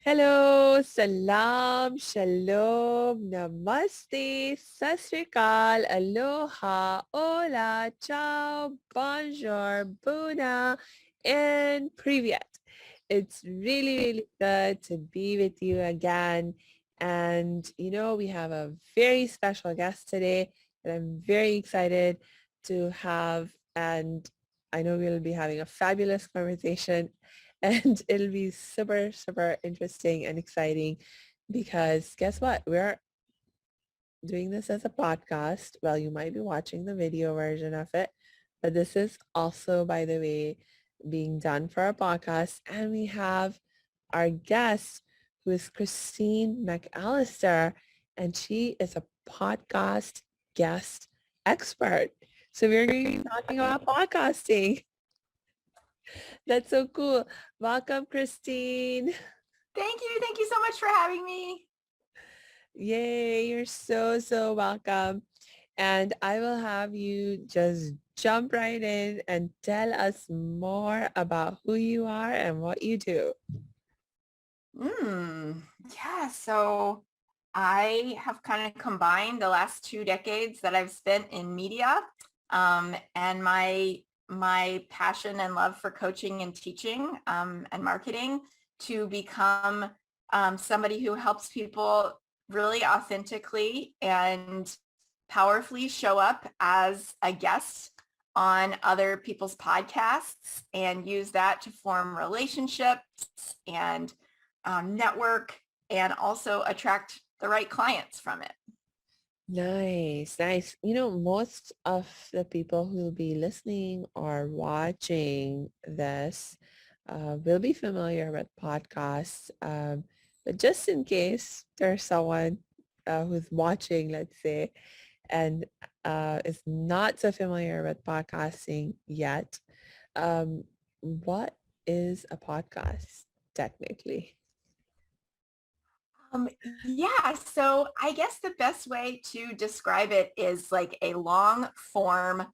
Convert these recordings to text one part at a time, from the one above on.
Hello, salam, shalom, namaste, sat sri akal, aloha, hola, ciao, bonjour, buna, and privyet. It's really, really good to be with you again. And, we have a very special guest today that I'm very excited to have. And I know we'll be having a fabulous conversation and it'll be super, super interesting and exciting because guess what? We're doing this as a podcast. Well, you might be watching the video version of it, but this is also, by the way, being done for our podcast. And we have our guest who is Christine McAlister, and she is a podcast guest expert. So we're going to be talking about podcasting. That's so cool. Welcome, Christine. Thank you. Thank you so much for having me. Yay, you're so, so welcome. And I will have you just jump right in and tell us more about who you are and what you do. Mm, yeah, so I have kind of combined the last 2 decades that I've spent in media and my passion and love for coaching and teaching and marketing to become somebody who helps people really authentically and powerfully show up as a guest on other people's podcasts and use that to form relationships and network and also attract the right clients from it. Nice, nice. Most of the people who will be listening or watching this will be familiar with podcasts. But just in case there's someone who's watching, let's say, and is not so familiar with podcasting yet, what is a podcast technically? Yeah, so I guess the best way to describe it is like a long form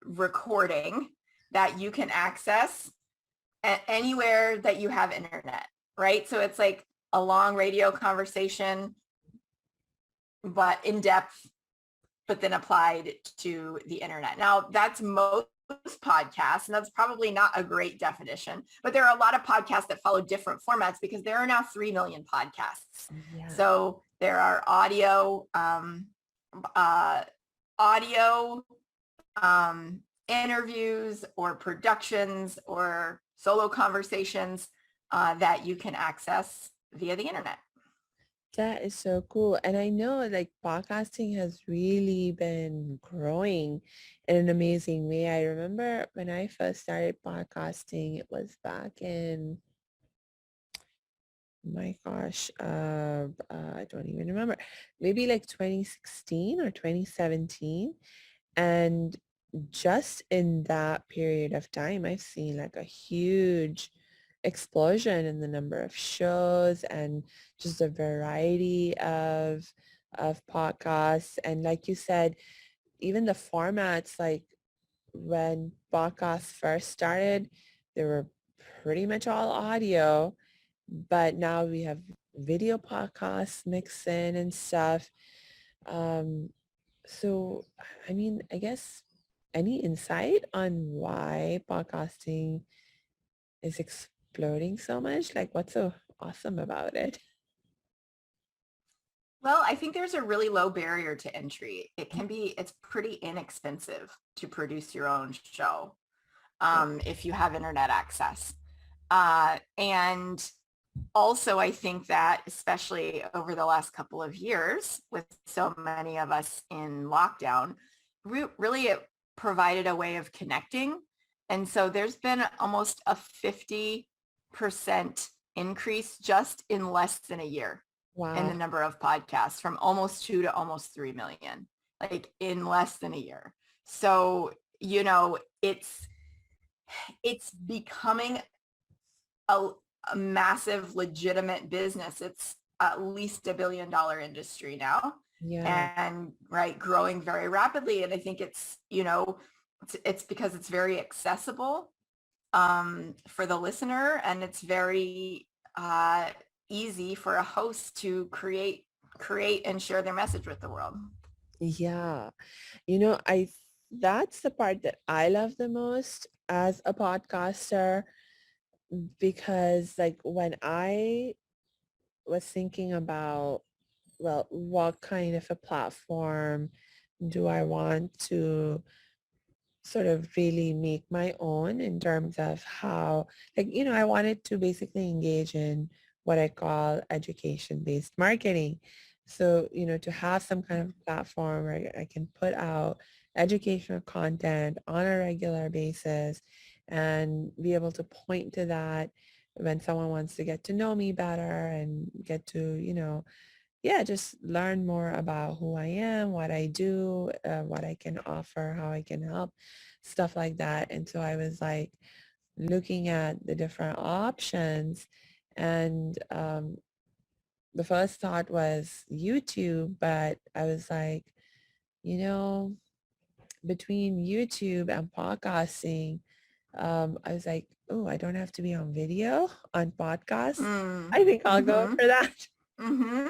recording that you can access anywhere that you have internet, right? So it's like a long radio conversation, but in depth, but then applied to the internet. Now that's most podcasts, and that's probably not a great definition, but there are a lot of podcasts that follow different formats because there are now 3 million podcasts. Yeah. So there are uh, audio interviews or productions or solo conversations that you can access via the internet. That is so cool. And I know like podcasting has really been growing in an amazing way. I remember when I first started podcasting, it was back in, my gosh, I don't even remember, maybe like 2016 or 2017. And just in that period of time, I've seen like a huge explosion in the number of shows and just a variety of podcasts. And like you said, even the formats, like when podcasts first started, they were pretty much all audio, but now we have video podcasts mixed in and stuff. Um, so, I mean, I guess any insight on why podcasting is exploding so much? Like, what's so awesome about it? Well, I think there's a really low barrier to entry. It's pretty inexpensive to produce your own show if you have internet access. And also, I think that especially over the last couple of years, with so many of us in lockdown, really it provided a way of connecting. And so there's been almost a 50% increase just in less than a year in the Wow. number of podcasts from almost 2 to almost 3 million, like in less than a year. So, it's becoming a, a massive legitimate business. It's at least $1 billion industry now Yeah. and right growing very rapidly. And I think it's because it's very accessible for the listener, and it's very easy for a host to create and share their message with the world. Yeah. That's the part that I love the most as a podcaster, because like when I was thinking about, well, what kind of a platform do I want to sort of really make my own in terms of how, like, I wanted to basically engage in what I call education-based marketing. So, to have some kind of platform where I can put out educational content on a regular basis and be able to point to that when someone wants to get to know me better and get to, yeah, just learn more about who I am, what I do, what I can offer, how I can help, stuff like that. And so I was like looking at the different options, and the first thought was YouTube, but I was like, you know, between YouTube and podcasting, I was like, oh, I don't have to be on video on podcasts. Mm. I think I'll go Mm-hmm. for that. Mm-hmm.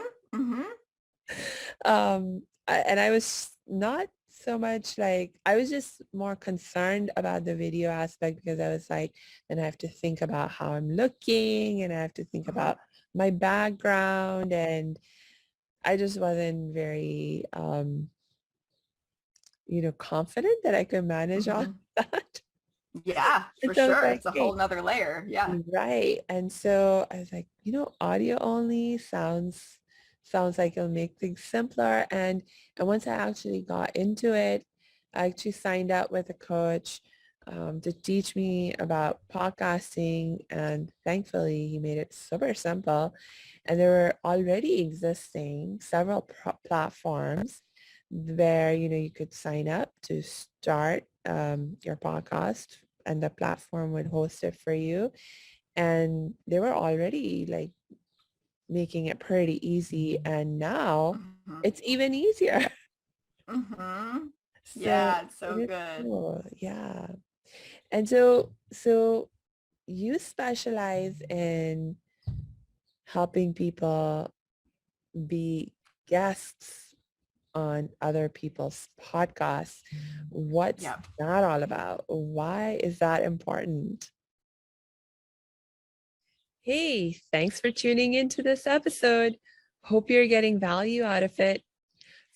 Mm-hmm. And I was not so much like, I was just more concerned about the video aspect, because I was like, then I have to think about how I'm looking and I have to think Mm-hmm. about my background, and I just wasn't very, confident that I could manage all of Mm-hmm. that. Yeah, And for so I was sure. like, It's a whole hey, nother layer. Yeah. right. And so I was like, audio only sounds like it'll make things simpler. And once I actually got into it, I actually signed up with a coach to teach me about podcasting. And thankfully, he made it super simple. And there were already existing several platforms where, you could sign up to start your podcast, and the platform would host it for you. And they were already like making it pretty easy. And now Mm-hmm. it's even easier. Mm-hmm. So Yeah, it's it so is good. cool. Yeah. And so you specialize in helping people be guests on other people's podcasts. What's Yeah. that all about? Why is that important? Hey, thanks for tuning into this episode. Hope you're getting value out of it.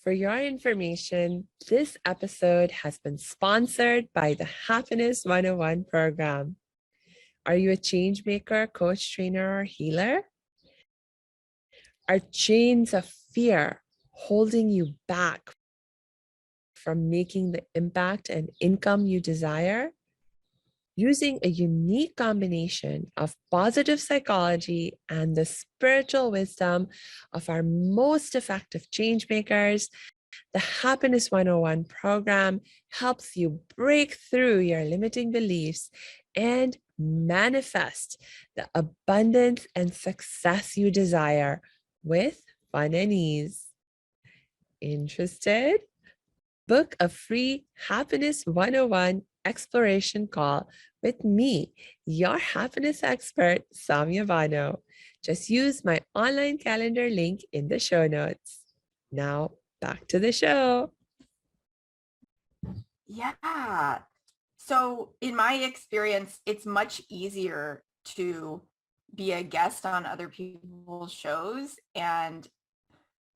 For your information, this episode has been sponsored by the Happiness 101 program. Are you a change maker, coach, trainer, or healer? Are chains of fear holding you back from making the impact and income you desire? Using a unique combination of positive psychology and the spiritual wisdom of our most effective change makers, the Happiness 101 program helps you break through your limiting beliefs and manifest the abundance and success you desire with fun and ease. Interested? Book a free Happiness 101 exploration call with me, your happiness expert, Samia Bano. Just use my online calendar link in the show notes. Now, back to the show. Yeah. So in my experience, it's much easier to be a guest on other people's shows and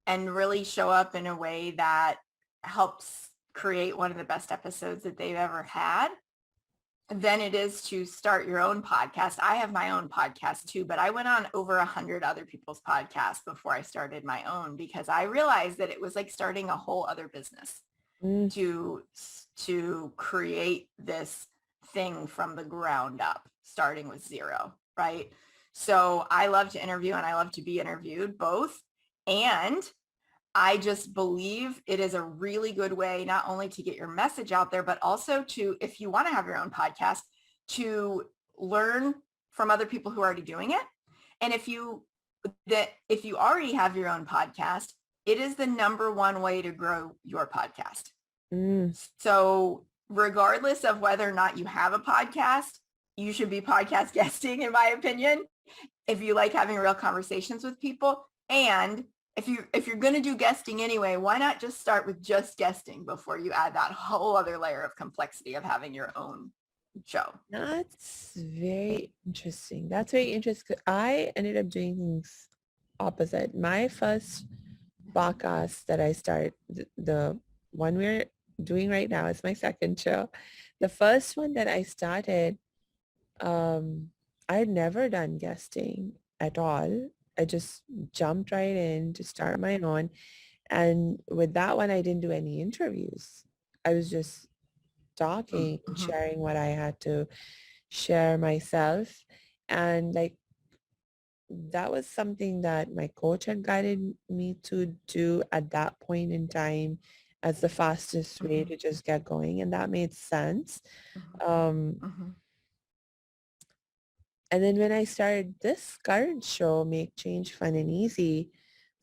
really show up in a way that helps create one of the best episodes that they've ever had than it is to start your own podcast. I have my own podcast too, but I went on over 100 other people's podcasts before I started my own, because I realized that it was like starting a whole other business Mm, to create this thing from the ground up, starting with zero, right? So I love to interview and I love to be interviewed, both. And I just believe it is a really good way not only to get your message out there, but also to, if you want to have your own podcast, to learn from other people who are already doing it. And if you already have your own podcast, it is the number one way to grow your podcast. mm. So regardless of whether or not you have a podcast, you should be podcast guesting, in my opinion, if you like having real conversations with people. And if you're going to do guesting anyway, why not just start with just guesting before you add that whole other layer of complexity of having your own show? That's very interesting. That's very interesting. I ended up doing things opposite. My first podcast that I started, the one we're doing right now is my second show. The first one that I started, I had never done guesting at all. I just jumped right in to start my own. And with that one, I didn't do any interviews. I was just talking and Mm-hmm. sharing what I had to share myself. And like that was something that my coach had guided me to do at that point in time as the fastest way Mm-hmm. to just get going. And that made sense. Mm-hmm. Mm-hmm. And then when I started this current show, Make Change Fun and Easy,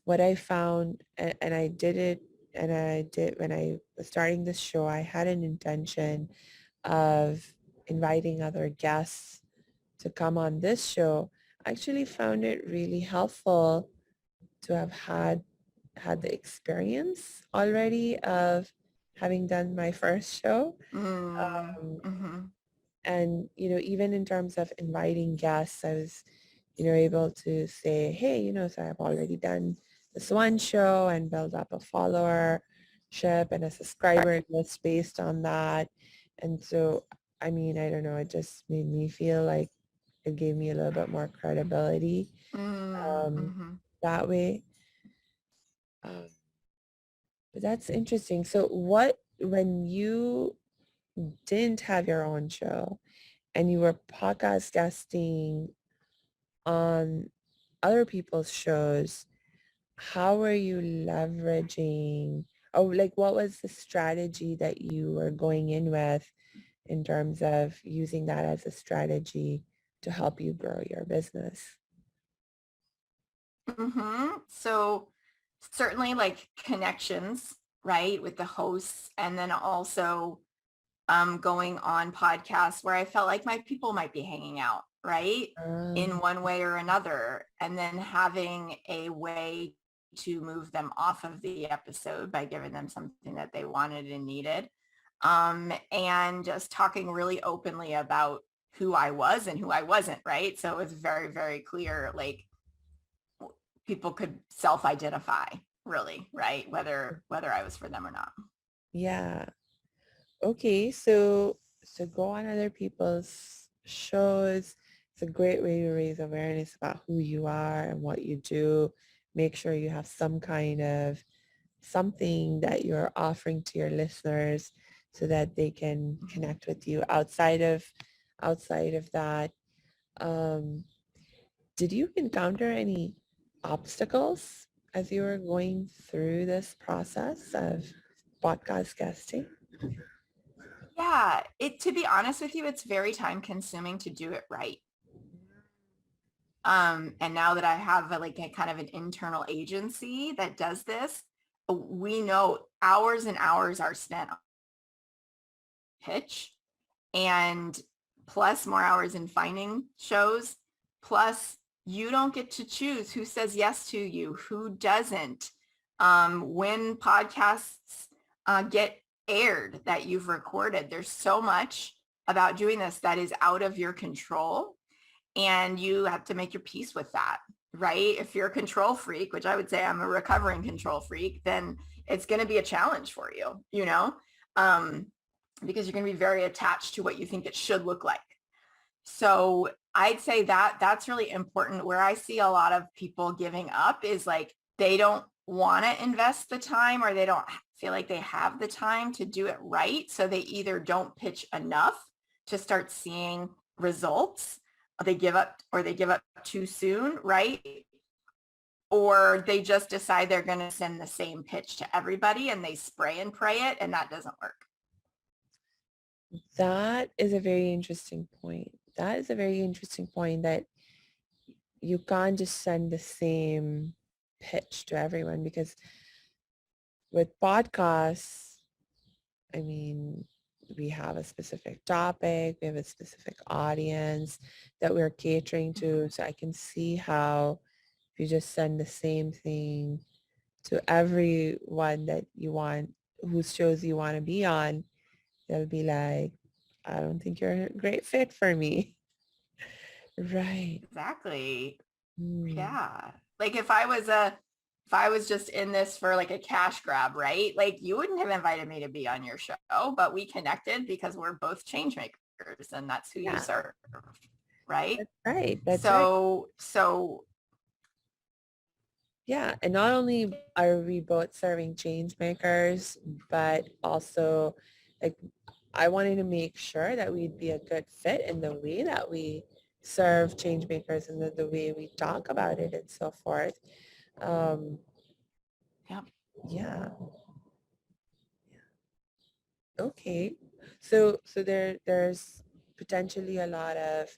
what I found, and I did it, and I did when I was starting this show, I had an intention of inviting other guests to come on this show. I actually found it really helpful to have had the experience already of having done my first show. Um, Mm-hmm. and, even in terms of inviting guests, I was, able to say, hey, so I've already done this one show and build up a followership and a subscriber list based on that. And so, I mean, I don't know, it just made me feel like it gave me a little bit more credibility um, Mm-hmm. that way. Um, but that's interesting. So when you didn't have your own show and you were podcast guesting on other people's shows, how were you leveraging, like what was the strategy that you were going in with in terms of using that as a strategy to help you grow your business? Mm-hmm. So certainly like connections, right, with the hosts, and then also going on podcasts where I felt like my people might be hanging out, right, in Um, one way or another, and then having a way to move them off of the episode by giving them something that they wanted and needed, and just talking really openly about who I was and who I wasn't, right? So it was very, very clear, like people could self-identify really, right? Whether I was for them or not. yeah. Okay, so go on other people's shows. It's a great way to raise awareness about who you are and what you do. Make sure you have some kind of something that you're offering to your listeners so that they can Mm-hmm. connect with you outside of that. Um, did you encounter any obstacles as you were going through this process of podcast guesting? Yeah, to be honest with you, it's very time consuming to do it right. And now that I have like a kind of an internal agency that does this, we know hours and hours are spent on pitch, and plus more hours in finding shows, plus you don't get to choose who says yes to you, who doesn't. When podcasts get aired that you've recorded, there's so much about doing this that is out of your control, and you have to make your peace with that, right? If you're a control freak, which I would say I'm a recovering control freak, then it's going to be a challenge for you, um, because you're going to be very attached to what you think it should look like. So I'd say that that's really important. Where I see a lot of people giving up is like they don't want to invest the time, or they don't feel like they have the time to do it right. So they either don't pitch enough to start seeing results, or they give up too soon, right? Or they just decide they're going to send the same pitch to everybody and they spray and pray it, and that doesn't work. That is a very interesting point. That is a very interesting point that you can't just send the same pitch to everyone because with podcasts, I mean, we have a specific topic, we have a specific audience that we're catering to. So I can see how if you just send the same thing to everyone that you want, whose shows you want to be on, they'll be like, I don't think you're a great fit for me. Right. Exactly. Mm. Yeah. Like if I was just in this for like a cash grab, right? Like you wouldn't have invited me to be on your show, but we connected because we're both change makers and that's who you Yeah, serve, right? that's right. That's right. So Yeah. And not only are we both serving change makers, but also like I wanted to make sure that we'd be a good fit in the way that we serve change makers and the way we talk about it and so forth. Um, yeah. yeah. Okay. So there's potentially of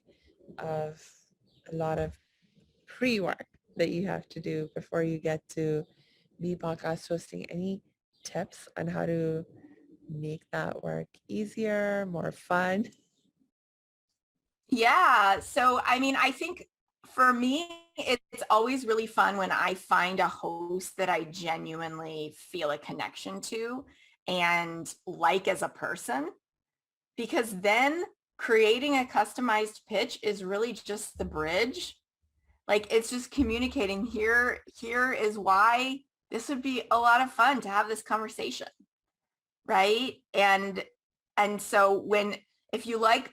a lot of pre-work that you have to do before you get to be podcast hosting. Any tips on how to make that work easier, more fun? Yeah. So, I mean, I think for me, it's always really fun when I find a host that I genuinely feel a connection to and like as a person, because then creating a customized pitch is really just the bridge. Like it's just communicating here is why this would be a lot of fun to have this conversation, right? And so when if you like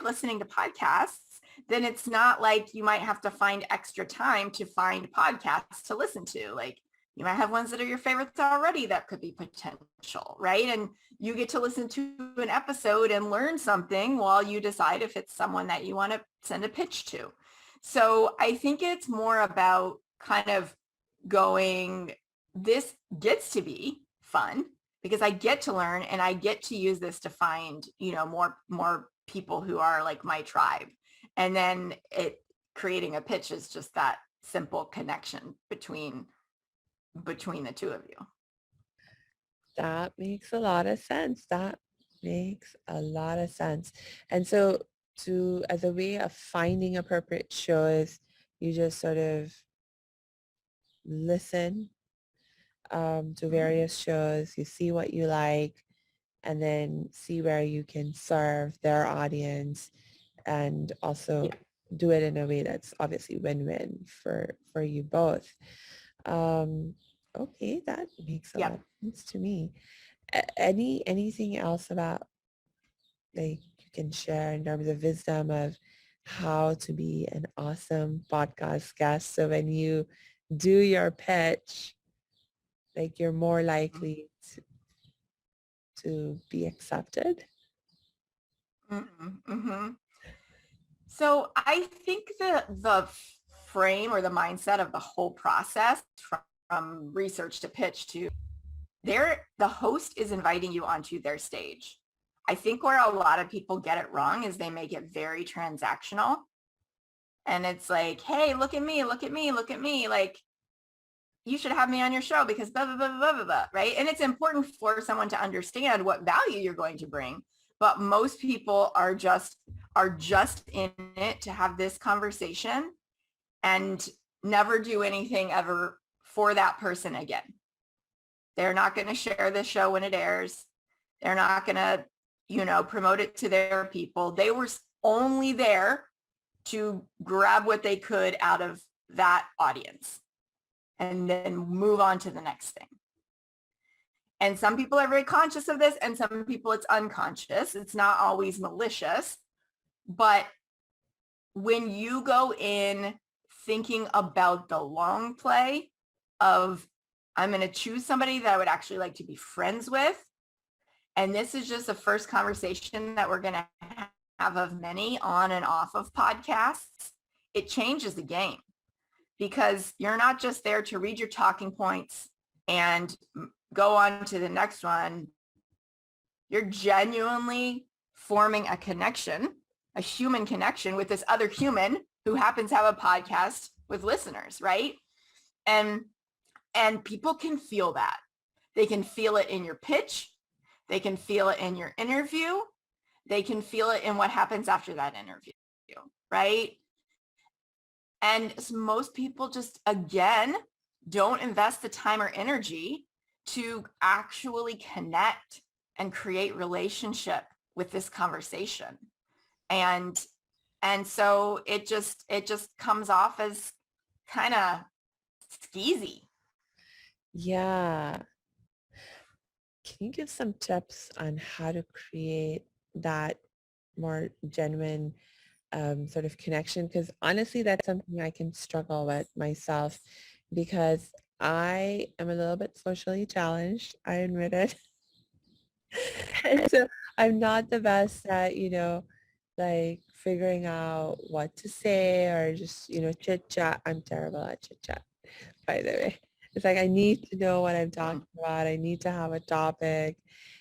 listening to podcasts, then it's not like you might have to find extra time to find podcasts to listen to. Like you might have ones that are your favorites already that could be potential, right? And you get to listen to an episode and learn something while you decide if it's someone that you want to send a pitch to. So I think it's more about kind of going, this gets to be fun because I get to learn and I get to use this to find, more people who are like my tribe. And then it creating a pitch is just that simple connection between the two of you. That makes a lot of sense. That makes a lot of sense. And so to as a way of finding appropriate shows, you just sort of listen to Mhm. various shows, you see what you like, and then see where you can serve their audience and also Yeah. do it in a way that's obviously win-win for you both. Um, okay, that makes a lot of Yep. sense to me. Anything else about like you can share in terms of wisdom of how to be an awesome podcast guest? So when you do your pitch, like you're more likely to be accepted. Mm-hmm. Mm-hmm. So I think the frame or the mindset of the whole process from research to pitch to the host is inviting you onto their stage. I think where a lot of people get it wrong is they make it very transactional. And it's like, hey, look at me, look at me, look at me. Like, you should have me on your show because blah, blah, blah, blah, blah, blah, right? And it's important for someone to understand what value you're going to bring. But most people are just in it to have this conversation and never do anything ever for that person again. They're not going to share the show when it airs. They're not going to, promote it to their people. They were only there to grab what they could out of that audience and then move on to the next thing. And some people are very conscious of this and some people it's unconscious. It's not always malicious. But when you go in thinking about the long play of, I'm going to choose somebody that I would actually like to be friends with, and this is just the first conversation that we're going to have of many on and off of podcasts, it changes the game because you're not just there to read your talking points and go on to the next one. You're genuinely forming a connection, a human connection with this other human who happens to have a podcast with listeners, right? And people can feel that. They can feel it in your pitch. They can feel it in your interview. They can feel it in what happens after that interview, right? And most people just, again, don't invest the time or energy to actually connect and create relationship with this conversation. And so it just comes off as kind of skeezy. Yeah. Can you give some tips on how to create that more genuine sort of connection? Because honestly, that's something I can struggle with myself because I am a little bit socially challenged. I admit it. And so I'm not the best at, like figuring out what to say or just, chit chat. I'm terrible at chit chat, by the way. It's like I need to know what I'm talking about. I need to have a topic.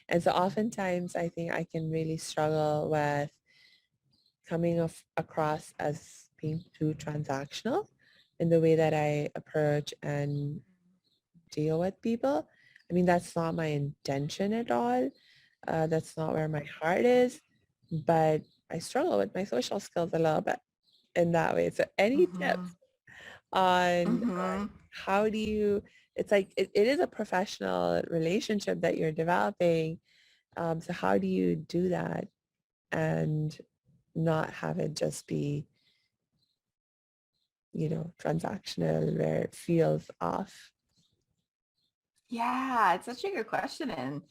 And so oftentimes I think I can really struggle with coming across as being too transactional in the way that I approach and deal with people. I mean, that's not my intention at all. That's not where my heart is, but I struggle with my social skills a little bit in that way. So any Mm-hmm. tips on Mm-hmm. how do you, it's like, it is a professional relationship that you're developing. So how do you do that and not have it just be, transactional where it feels off? Yeah, it's such a good question. And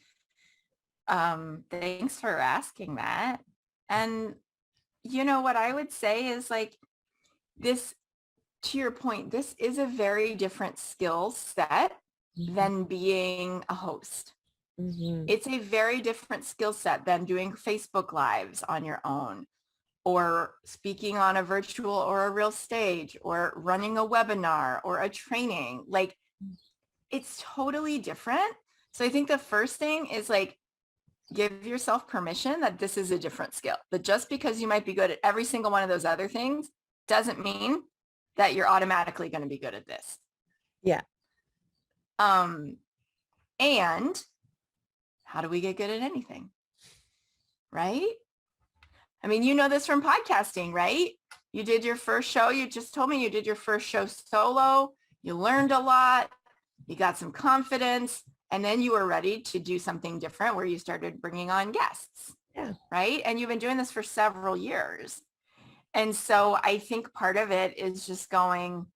thanks for asking that. And what I would say is like this, to your point, this is a very different skill set Mm-hmm. than being a host. Mm-hmm. It's a very different skill set than doing Facebook Lives on your own or speaking on a virtual or a real stage or running a webinar or a training. Like it's totally different. So I think the first thing is like, give yourself permission that this is a different skill, that just because you might be good at every single one of those other things doesn't mean that you're automatically going to be good at this. Yeah. Um, and how do we get good at anything? Right? I mean, you know this from podcasting, right? You did your first show. You just told me you did your first show solo. You learned a lot. You got some confidence. And then you were ready to do something different where you started bringing on guests, Yeah. right? And you've been doing this for several years. And so I think part of it is just going,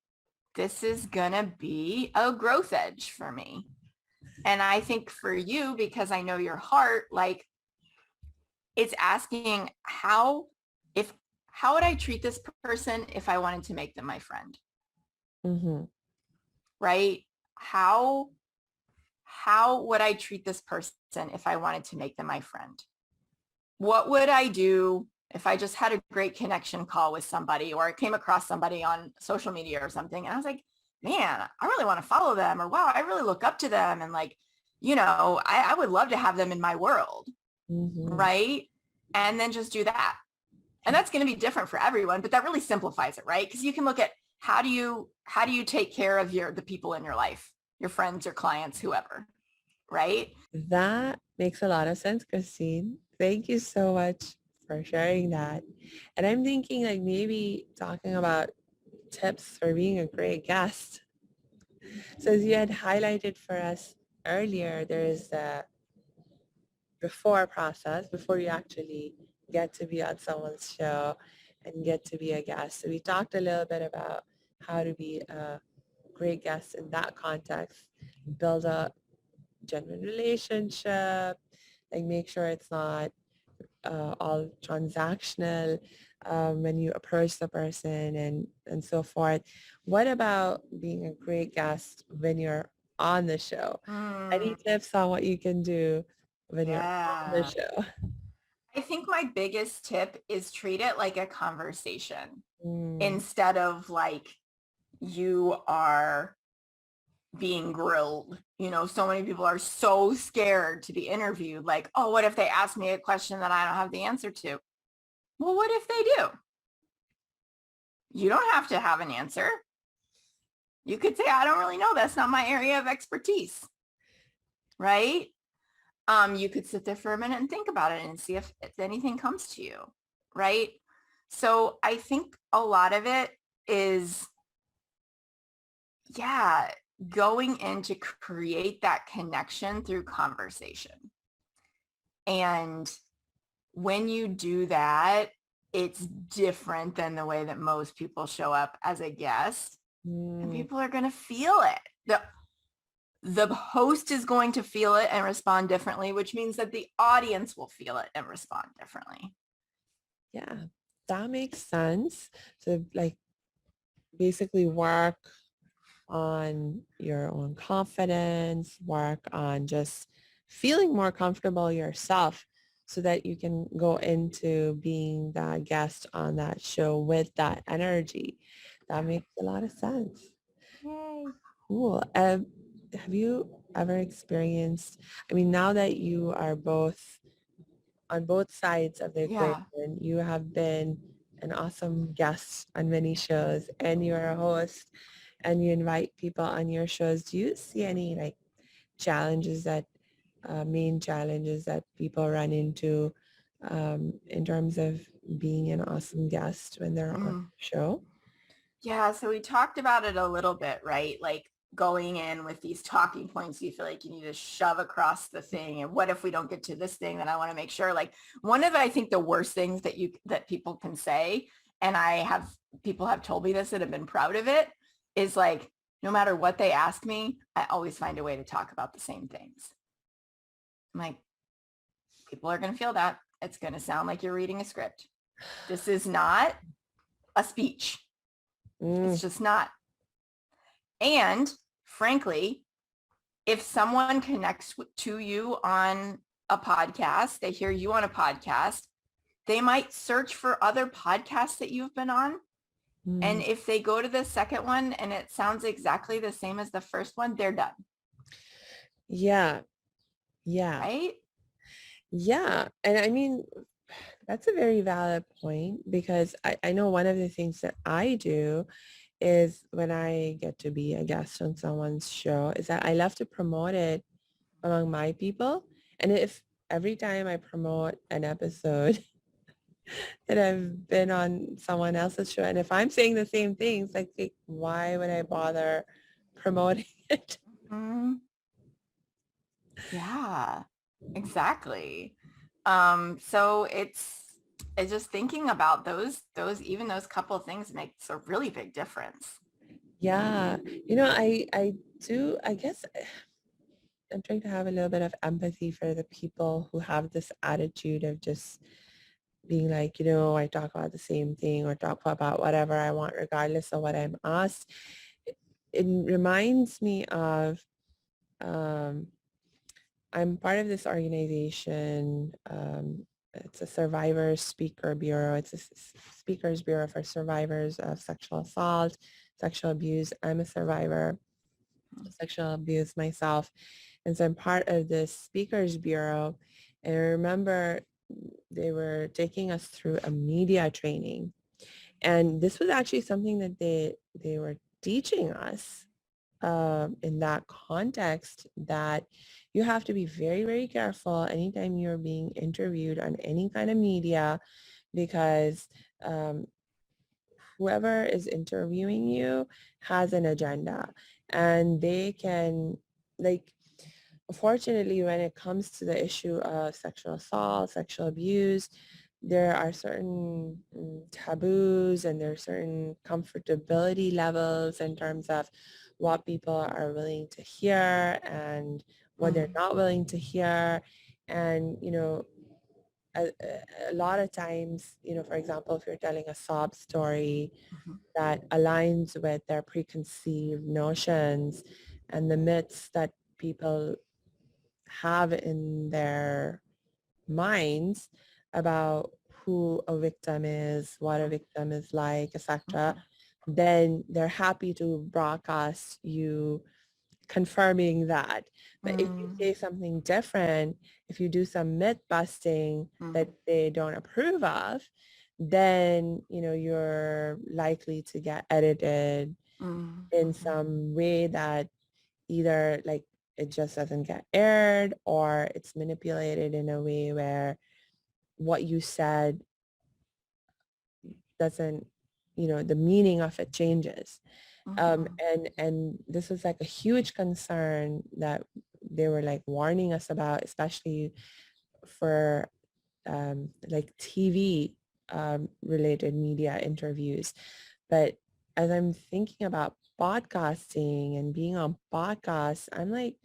this is going to be a growth edge for me. And I think for you, because I know your heart, like it's asking how would I treat this person if I wanted to make them my friend? Mm-hmm. Right? How would I treat this person if I wanted to make them my friend? What would I do if I just had a great connection call with somebody or I came across somebody on social media or something and I was like, man, I really want to follow them, or wow, I really look up to them, and like, I would love to have them in my world. Mm-hmm. Right? And then just do that. And that's going to be different for everyone, but that really simplifies it, right? Because you can look at how do you take care of the people in your life, your friends, your clients, whoever, right? That makes a lot of sense, Christine. Thank you so much for sharing that. And I'm thinking like maybe talking about tips for being a great guest. So as you had highlighted for us earlier, there is a before process, before you actually get to be on someone's show and get to be a guest. So we talked a little bit about how to be a great guest in that context, build a genuine relationship, like make sure it's not all transactional when you approach the person and so forth. What about being a great guest when you're on the show? Any Mm, tips on what you can do when you're on the yeah. show? I think my biggest tip is treat it like a conversation Mm, instead of like you are being grilled. So many people are so scared to be interviewed. Like, oh, what if they ask me a question that I don't have the answer to? Well, what if they do? You don't have to have an answer. You could say, I don't really know. That's not my area of expertise. Right? You could sit there for a minute and think about it and see if anything comes to you, right? So I think a lot of it is, yeah, going in to create that connection through conversation. And when you do that, it's different than the way that most people show up as a guest, and Mm, people are going to feel it. The host is going to feel it and respond differently, which means that the audience will feel it and respond differently. yeah, that makes sense. So like basically work on your own confidence, work on just feeling more comfortable yourself so that you can go into being the guest on that show with that energy. That Yeah. makes a lot of sense. Yay. Cool. Have you ever experienced, I mean, now that you are both on both sides of the Yeah. equation, you have been an awesome guest on many shows and you're a host and you invite people on your shows. Do you see any like challenges that, main challenges that people run into in terms of being an awesome guest when they're on Mm. the show? Yeah. So we talked about it a little bit, right? Like going in with these talking points, you feel like you need to shove across the thing. And what if we don't get to this thing that I want to make sure? Like one of, I think, the worst things that people can say, and people have told me this that have been proud of it, is like, no matter what they ask me, I always find a way to talk about the same things. I'm like, people are going to feel that. It's going to sound like you're reading a script. This is not a speech. It's Mm, just not. And frankly, if someone connects to you on a podcast, they hear you on a podcast, they might search for other podcasts that you've been on. And mm. if they go to the second one and it sounds exactly the same as the first one, they're done, Yeah, yeah, right? yeah. And I mean, that's a very valid point because I know one of the things that I do is when I get to be a guest on someone's show is that I love to promote it among my people. And if every time I promote an episode that I've been on someone else's show, and if I'm saying the same things, like why would I bother promoting it? Mm, yeah, exactly. So it's just thinking about even those couple of things makes a really big difference. Yeah, I do, I guess I'm trying to have a little bit of empathy for the people who have this attitude of just being like, I talk about the same thing or talk about whatever I want regardless of what I'm asked. It reminds me of, um, I'm part of this organization. It's a survivors speaker bureau. It's a speakers bureau for survivors of sexual assault, sexual abuse. I'm a survivor of sexual abuse myself. And so I'm part of this speakers bureau. And I remember they were taking us through a media training. And this was actually something that they were teaching us in that context, that you have to be very, very careful anytime you're being interviewed on any kind of media, because um, whoever is interviewing you has an agenda, and they can, like, unfortunately, when it comes to the issue of sexual assault, sexual abuse, there are certain taboos and there are certain comfortability levels in terms of what people are willing to hear and what they're Mm, not willing to hear. And, a lot of times, for example, if you're telling a sob story mhm, that aligns with their preconceived notions and the myths that people have in their minds about who a victim is, what a victim is like, etc., mhm, then they're happy to broadcast you confirming that. But if you mm, say something different, if you do some myth busting that mm, they don't approve of, then you're likely to get edited mm, in mhm, some way that either like it just doesn't get aired, or it's manipulated in a way where what you said doesn't, the meaning of it changes. Mhm. And this was like a huge concern that they were like warning us about, especially for like TV related media interviews. But as I'm thinking about podcasting and being on podcasts, I'm like,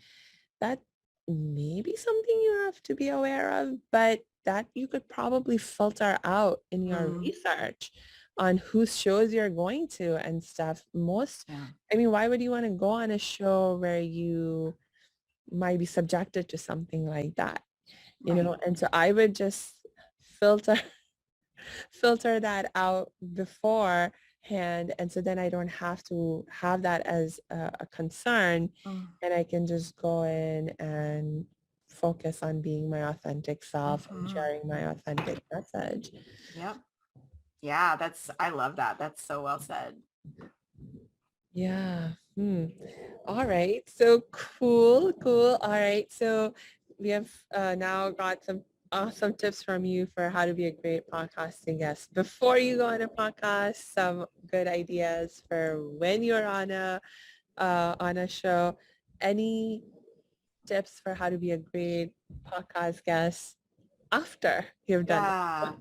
that may be something you have to be aware of, but that you could probably filter out in your Mm, research on whose shows you're going to and stuff. yeah. I mean, why would you want to go on a show where you might be subjected to something like that? Right. And so I would just filter filter that out beforehand, and so then I don't have to have that as a concern, Mm, and I can just go in and focus on being my authentic self and mhm. sharing my authentic message. Yep. Yeah, I love that. That's so well said. Yeah. All right. So cool, cool. All right. So we have now got some awesome tips from you for how to be a great podcasting guest. Before you go on a podcast, some good ideas for when you're on a show. Any tips for how to be a great podcast guest after you've done Yeah. that?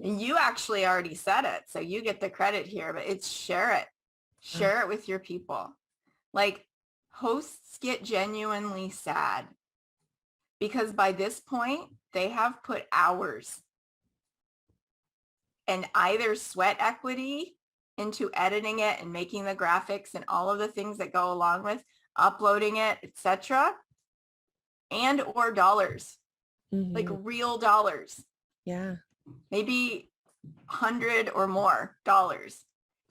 And you actually already said it, so you get the credit here, but it's share it. Oh, Share it with your people. Like hosts get genuinely sad because by this point, they have put hours and either sweat equity into editing it and making the graphics and all of the things that go along with uploading it, etc., and or dollars, like mhm. real dollars, Yeah. maybe 100 or more dollars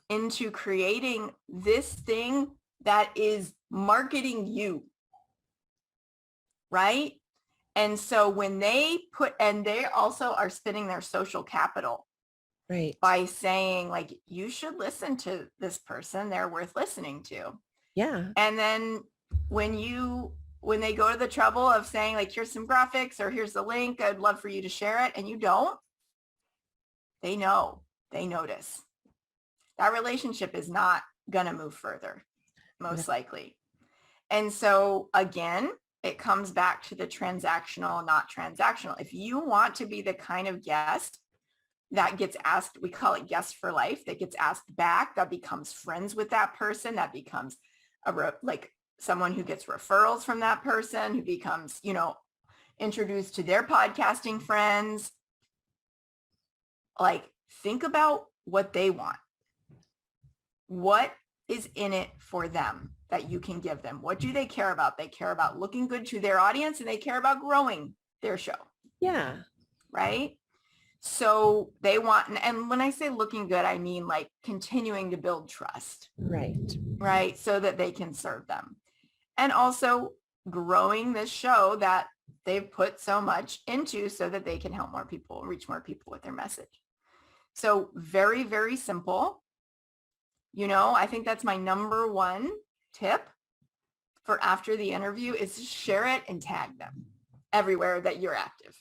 into creating this thing that is marketing you, right? And so when and they also are spending their social capital Right. by saying like, you should listen to this person, they're worth listening to. Yeah. And then when they go to the trouble of saying like, here's some graphics or here's the link, I'd love for you to share it, and you don't, they know, they notice. That relationship is not going to move further, Right. most likely. And so again, it comes back to the transactional, not transactional. If you want to be the kind of guest that gets asked, we call it guest for life, that gets asked back, that becomes friends with that person, that becomes like someone who gets referrals from that person, who becomes, introduced to their podcasting friends. Like, think about what they want. What is in it for them that you can give them? What do they care about? They care about looking good to their audience, and they care about growing their show, Yeah. right? So they want, and when I say looking good, I mean like continuing to build trust, Right. right? So that they can serve them. And also growing this show that they've put so much into so that they can help more people, reach more people with their message. So very, very simple. I think that's my number one tip for after the interview is share it and tag them everywhere that you're active.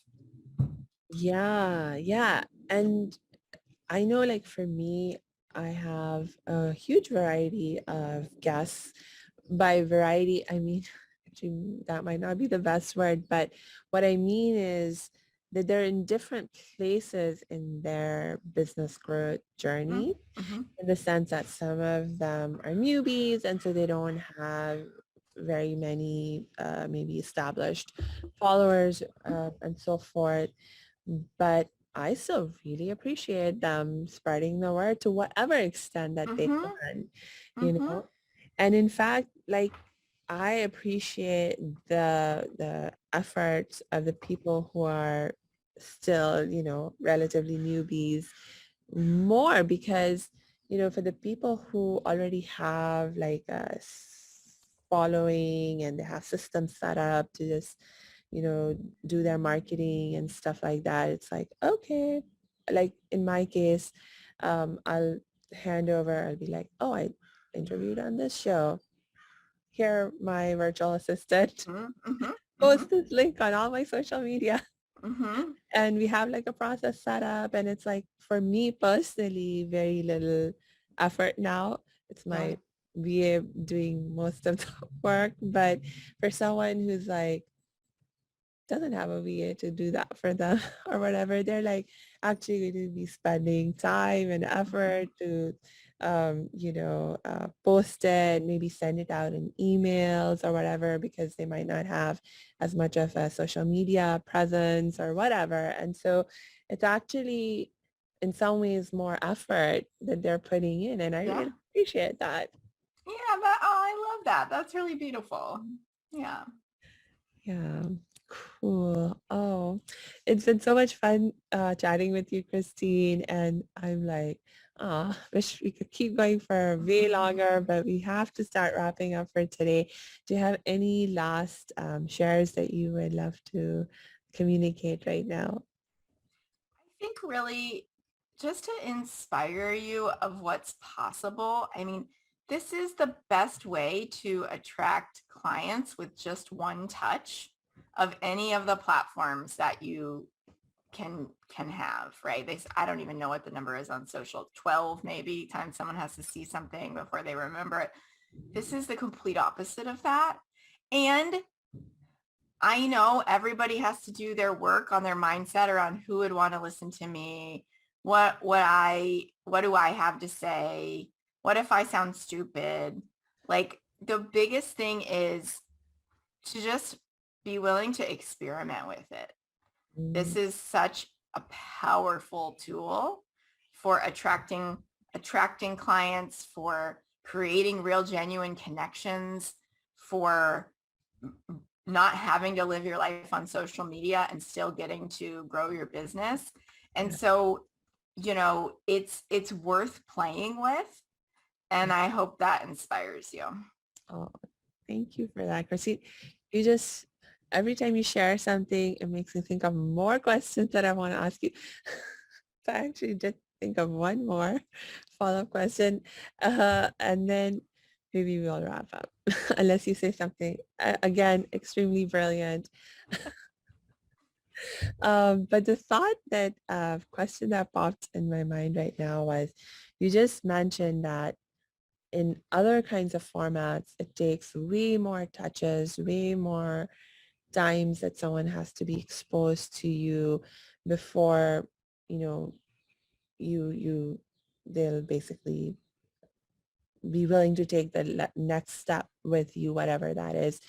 Yeah. Yeah. And I know, like, for me, I have a huge variety of guests. By variety, I mean, actually, that might not be the best word, but what I mean is that they're in different places in their business growth journey, Mm-hmm. in the sense that some of them are newbies, and so they don't have very many maybe established followers and so forth. But I still really appreciate them spreading the word to whatever extent that they Mm-hmm. can, you Mm-hmm. know. And in fact, like, I appreciate the efforts of the people who are still, relatively newbies more, because, for the people who already have like a following and they have systems set up to just, do their marketing and stuff like that, it's like, okay, like in my case, I'll be like, oh, I interviewed on this show. here my virtual assistant Mm-hmm. Mm-hmm. posts this link on all my social media. Mm-hmm. And we have like a process set up, and it's like for me personally very little effort now. It's Yeah. my VA doing most of the work, but for someone who's like doesn't have a VA to do that for them or whatever, they're like actually going to be spending time and Mm-hmm. effort to, post it, maybe send it out in emails or whatever, because they might not have as much of a social media presence or whatever. And so it's actually in some ways more effort that they're putting in. And I Yeah. really appreciate that. Yeah, but oh, I love that. That's really beautiful. Yeah. Yeah, cool. Oh, it's been so much fun chatting with you, Christine. And I'm like, wish we could keep going for way longer, but we have to start wrapping up for today. Do you have any last shares that you would love to communicate right now? I think really just to inspire you of what's possible. I mean, this is the best way to attract clients with just one touch of any of the platforms that you can have, right? I don't even know what the number is on social, 12 maybe times someone has to see something before they remember it. This is the complete opposite of that. And I know everybody has to do their work on their mindset around who would want to listen to me. What do I have to say? What if I sound stupid? Like the biggest thing is to just be willing to experiment with it. This Mm, is such a powerful tool for attracting clients, for creating real genuine connections, for not having to live your life on social media and still getting to grow your business. And yeah. so, it's worth playing with. And I hope that inspires you. Oh, thank you for that, Christine. You just, every time you share something, it makes me think of more questions that I want to ask you. So I actually did think of one more follow-up question. And then maybe we'll wrap up, unless you say something, again, extremely brilliant. But the thought that question that popped in my mind right now was, you just mentioned that in other kinds of formats, it takes way more touches, way more times that someone has to be exposed to you before, you know, you they'll basically be willing to take the next step with you, whatever that is.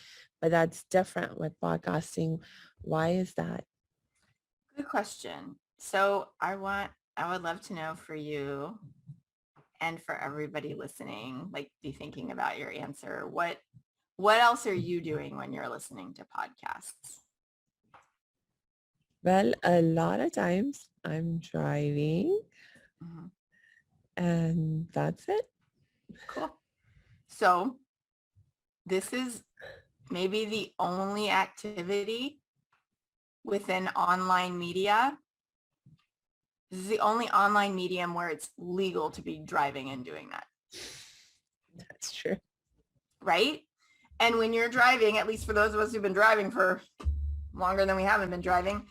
But that's different with podcasting. Why is that? Good question. So I would love to know for you and for everybody listening, like be thinking about your answer. What else are you doing when you're listening to podcasts? Well, a lot of times I'm driving Mhm. and that's it. Cool. So this is maybe the only activity within online media. This is the only online medium where it's legal to be driving and doing that, That's true. right? And when you're driving, at least for those of us who've been driving for longer than we haven't been driving,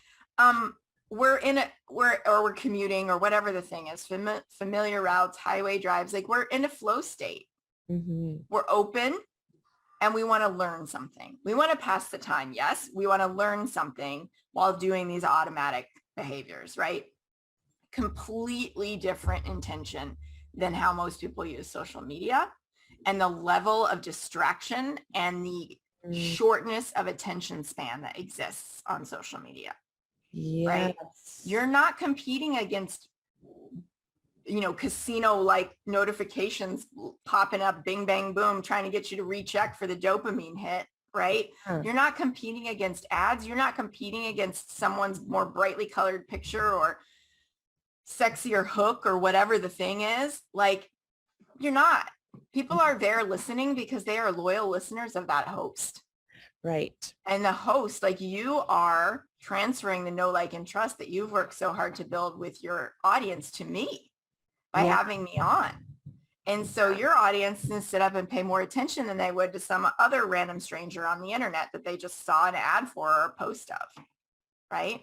we're commuting or whatever the thing is, familiar routes, highway drives, like we're in a flow state. Mm-hmm. We're open and we want to learn something. We want to pass the time. Yes, we want to learn something while doing these automatic behaviors, right? Completely different intention than how most people use social media, and the level of distraction and the Mm, shortness of attention span that exists on social media, right? yes. You're not competing against, casino like notifications popping up, bing, bang, boom, trying to get you to recheck for the dopamine hit, right? Huh. You're not competing against ads. You're not competing against someone's more brightly colored picture or sexier hook or whatever the thing is. Like, you're not. People are there listening because they are loyal listeners of that host. Right. And the host, like you are transferring the know, like, and trust that you've worked so hard to build with your audience to me by Yeah. having me on. And so your audience is going to sit up and pay more attention than they would to some other random stranger on the internet that they just saw an ad for or a post of, right?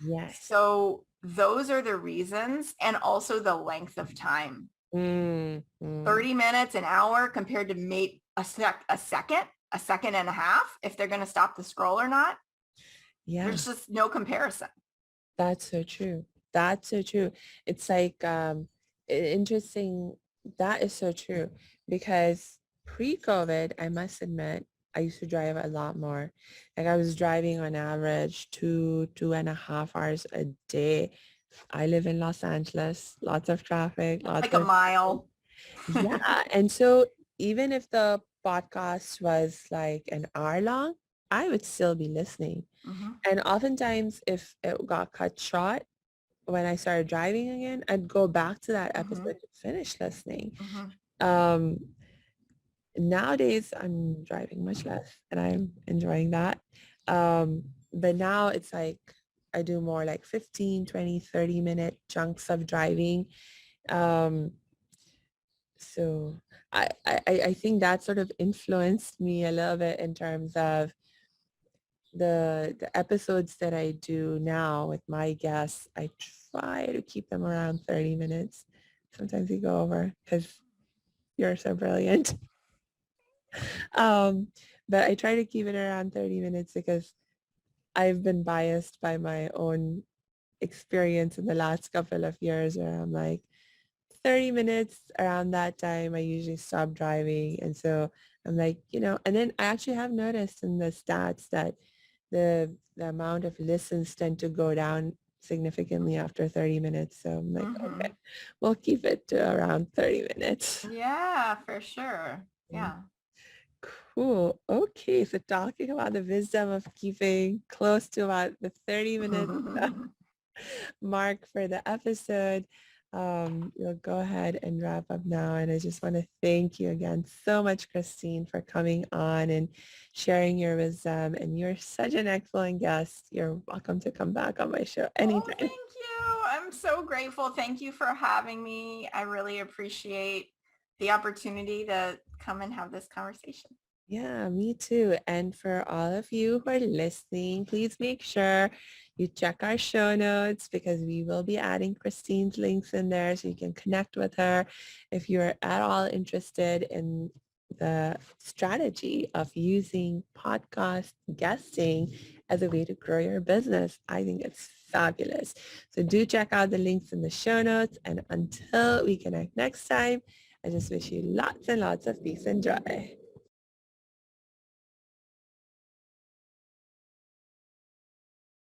Yes. So those are the reasons, and also the length of time. Mm, mm. 30 minutes, an hour compared to a second and a half, if they're going to stop the scroll or not. Yeah, There's just no comparison. that's so true. That's so true. It's like interesting. That is so true because pre-COVID, I must admit, I used to drive a lot more. Like I was driving on average 2.5 hours a day. I live in Los Angeles, lots of traffic, lots Like a of mile. yeah. And so even if the podcast was like an hour long, I would still be listening. Mhm. And oftentimes if it got cut short when I started driving again, I'd go back to that Mhm. episode to finish listening. Mhm. Um, Nowadays I'm driving much less and I'm enjoying that. But now it's like I do more like 15, 20, 30-minute chunks of driving. Um, so I think that sort of influenced me a little bit in terms of the episodes that I do now with my guests. I try to keep them around 30 minutes. Sometimes we go over because you're so brilliant. Um, but I try to keep it around 30 minutes because I've been biased by my own experience in the last couple of years where I'm like, 30 minutes around that time, I usually stop driving. And so I'm like, and then I actually have noticed in the stats that the amount of listens tend to go down significantly after 30 minutes. So I'm like, okay, Mhm. we'll keep it to around 30 minutes. Yeah, for sure. Yeah. Cool. Okay. So talking about the wisdom of keeping close to about the 30 minutes mark for the episode. We'll go ahead and wrap up now. And I just want to thank you again so much, Christine, for coming on and sharing your wisdom. And you're such an excellent guest. You're welcome to come back on my show Oh, anytime. thank you. I'm so grateful. Thank you for having me. I really appreciate the opportunity to come and have this conversation. Yeah, me too. And for all of you who are listening, please make sure you check our show notes because we will be adding Christine's links in there so you can connect with her if you're at all interested in the strategy of using podcast guesting as a way to grow your business. I think it's fabulous. So do check out the links in the show notes. And until we connect next time, I just wish you lots and lots of peace and joy.